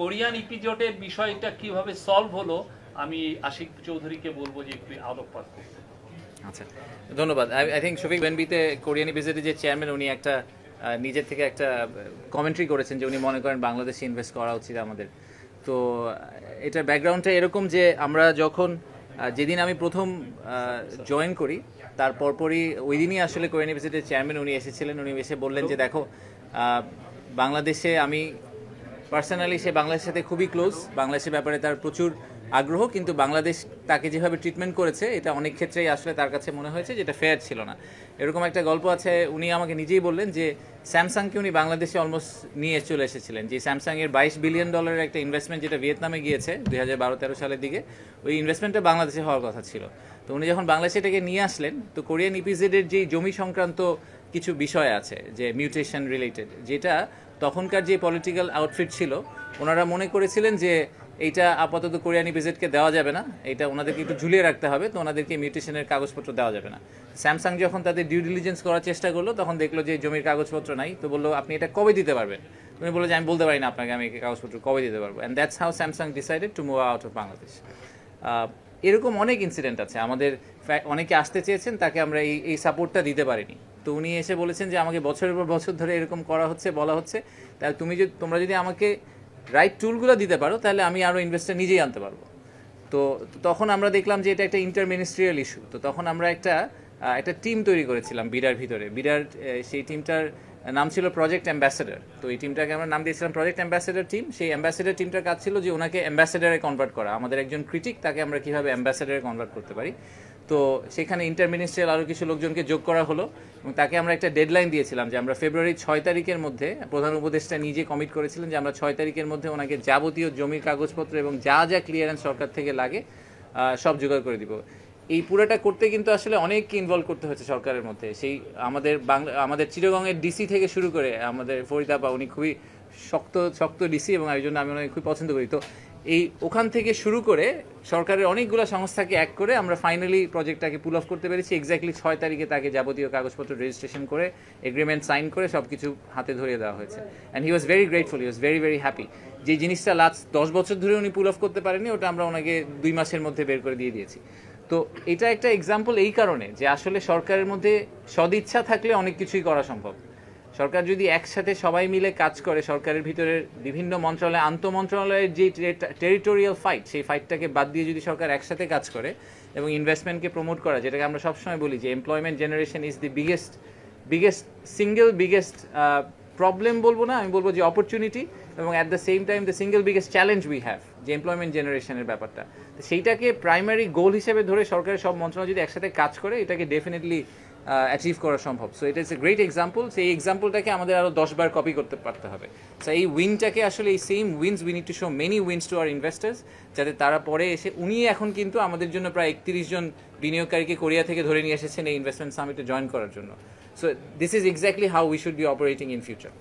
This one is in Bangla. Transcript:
কোরিয়ান ইপিজোটের বিষয়টা কিভাবে সলভ হলো আমি আশিক চৌধুরীকে বলবো যে একটু আলোকপাত করতে। আচ্ছা, ধন্যবাদ। আই থিঙ্ক শফিক বেনবিতে কোরিয়ান ইপিজোডের যে চেয়ারম্যান উনি একটা নিজের থেকে একটা কমেন্ট্রি করেছেন যে উনি মনে করেন বাংলাদেশে ইনভেস্ট করা উচিত আমাদের। তো এটার ব্যাকগ্রাউন্ডটা এরকম যে আমরা যখন যেদিন আমি প্রথম জয়েন করি তার পরপরই ওই দিনই আসলে কোরিয়ান ইপিজোডের চেয়ারম্যান উনি এসেছিলেন। উনি এসে বললেন যে দেখো বাংলাদেশে আমি পার্সোনালি সে বাংলাদেশের সাথে খুবই ক্লোজ, বাংলাদেশের ব্যাপারে তার প্রচুর আগ্রহ, কিন্তু বাংলাদেশ তাকে যেভাবে ট্রিটমেন্ট করেছে এটা অনেক ক্ষেত্রেই আসলে তার কাছে মনে হয়েছে যেটা ফেয়ার ছিল না। এরকম একটা গল্প আছে, উনি আমাকে নিজেই বললেন যে স্যামসাংকে উনি বাংলাদেশে অলমোস্ট নিয়ে চলে এসেছিলেন। যে স্যামসাংয়ের $22 বিলিয়ন একটা ইনভেস্টমেন্ট যেটা ভিয়েতনামে গিয়েছে 2012-13 সালের দিকে, ওই ইনভেস্টমেন্টটা বাংলাদেশে হওয়ার কথা ছিল। তো উনি যখন বাংলাদেশে এটাকে নিয়ে আসলেন, তো কোরিয়ান ইপিজেডের যে জমি সংক্রান্ত কিছু বিষয় আছে যে মিউটেশন রিলেটেড, যেটা তখনকার যে পলিটিক্যাল আউটফিট ছিল ওনারা মনে করেছিলেন যে এইটা আপাতত কোরিয়ান ইপিজেডকে দেওয়া যাবে না, এটা ওনাদেরকে একটু ঝুলিয়ে রাখতে হবে, তো ওনাদেরকে মিউটেশনের কাগজপত্র দেওয়া যাবে না। স্যামসাং যখন তাদের ডিউ ডিলিজেন্স করার চেষ্টা করলো তখন দেখলো যে জমির কাগজপত্র নাই, তো বললো আপনি এটা কবে দিতে পারবেন? তুমি বললো যে আমি বলতে পারি না আপনাকে আমি কাগজপত্র কবে দিতে পারবো। And that's how Samsung decided to move out of Bangladesh. এরকম অনেক ইনসিডেন্ট আছে, আমাদের অনেকে আসতে চেয়েছেন, তাকে আমরা এই সাপোর্টটা দিতে পারিনি। তো উনি এসে বলেছেন যে আমাকে বছরের পর বছর ধরে এরকম করা হচ্ছে, বলা হচ্ছে, তাহলে তোমরা যদি আমাকে রাইট টুলগুলো দিতে পারো তাহলে আমি আরও ইনভেস্টার নিজেই আনতে পারবো। তো তখন আমরা দেখলাম যে এটা একটা ইন্টারমিনিস্ট্রিয়াল ইস্যু। তো তখন আমরা একটা টিম তৈরি করেছিলাম বিডার ভিতরে। বিডার সেই টিমটার নাম ছিল প্রজেক্ট অ্যাম্বাসেডর। তো এই টিমটাকে আমরা নাম দিয়েছিলাম প্রজেক্ট অ্যাম্বাসেডর টিম। সেই অ্যাম্বাসেডর টিমটার কাজ ছিল যে ওনাকে অ্যাম্বাসেডারে কনভার্ট করা, আমাদের একজন ক্রিটিক, তাকে আমরা কীভাবে অ্যাম্বাসেডারে কনভার্ট করতে পারি। তো সেখানে ইন্টারমিনিস্ট্রিয়াল আরও কিছু লোকজনকে যোগ করা হলো এবং তাকে আমরা একটা ডেডলাইন দিয়েছিলাম যে আমরা ফেব্রুয়ারি 6 তারিখের মধ্যে, প্রধান উপদেষ্টা নিজে কমিট করেছিলেন যে আমরা 6 তারিখের মধ্যে ওনাকে যাবতীয় জমির কাগজপত্র এবং যা যা ক্লিয়ারেন্স সরকার থেকে লাগে সব জোগাড় করে দিব। এই পুরোটা করতে কিন্তু আসলে অনেক ইনভলভ করতে হচ্ছে সরকারের মধ্যে। সেই আমাদের চিটাগংয়ের ডিসি থেকে শুরু করে আমাদের ফরিদ আপা, উনি খুবই শক্ত ডিসি এবং এই জন্য আমি ওনাকে খুবই পছন্দ করি। তো ওখান থেকে শুরু করে সরকারের অনেকগুলো সংস্থাকে এক করে আমরা ফাইনালি প্রজেক্টটাকে পুল অফ করতে পেরেছি। এক্স্যাক্টলি 6 তারিখে তাকে যাবতীয় কাগজপত্র রেজিস্ট্রেশন করে এগ্রিমেন্ট সাইন করে সব কিছু হাতে ধরিয়ে দেওয়া হয়েছে। And he was very grateful, he was very very happy. যে জিনিসটা লাস্ট 10 বছর ধরে উনি পুল অফ করতে পারেননি, ওটা আমরা ওনাকে 2 মাসের মধ্যে বের করে দিয়ে দিয়েছি। তো এটা একটা এক্সাম্পল এই কারণে যে আসলে সরকারের মধ্যে সদিচ্ছা থাকলে অনেক কিছুই করা সম্ভব। সরকার যদি একসাথে সবাই মিলে কাজ করে, সরকারের ভিতরের বিভিন্ন মন্ত্রণালয়, আন্তঃমন্ত্রণালয়ের যে টেরিটোরিয়াল ফাইট, সেই ফাইটটাকে বাদ দিয়ে যদি সরকার একসাথে কাজ করে এবং ইনভেস্টমেন্টকে প্রমোট করা, যেটাকে আমরা সবসময় বলি যে employment generation is the biggest problem বলবো না, আমি বলবো যে অপরচুনিটি, এবং at the same time the single biggest challenge we have, যে এমপ্লয়মেন্ট জেনারেশনের ব্যাপারটা। তো সেইটাকে প্রাইমারি গোল হিসেবে ধরে সরকারের সব মন্ত্রণালয় যদি একসাথে কাজ করে, এটাকে ডেফিনেটলি অ্যাচিভ করা সম্ভব। সো এটা ইজ এ গ্রেট এক্সাম্পল। সেই এক্সাম্পলটাকে আমাদের আরও 10 বার কপি করতে পারতে হবে। সো এই উইনটাকে আসলে এই same wins we need to show many wins to our investors, যাতে তারা পরে এসে, উনি এখন কিন্তু আমাদের জন্য প্রায় 31 জন বিনিয়োগকারীকে কোরিয়া থেকে ধরে নিয়ে এসেছেন এই ইনভেস্টমেন্ট সামিটে জয়েন করার জন্য। So this is exactly how we should be operating in future.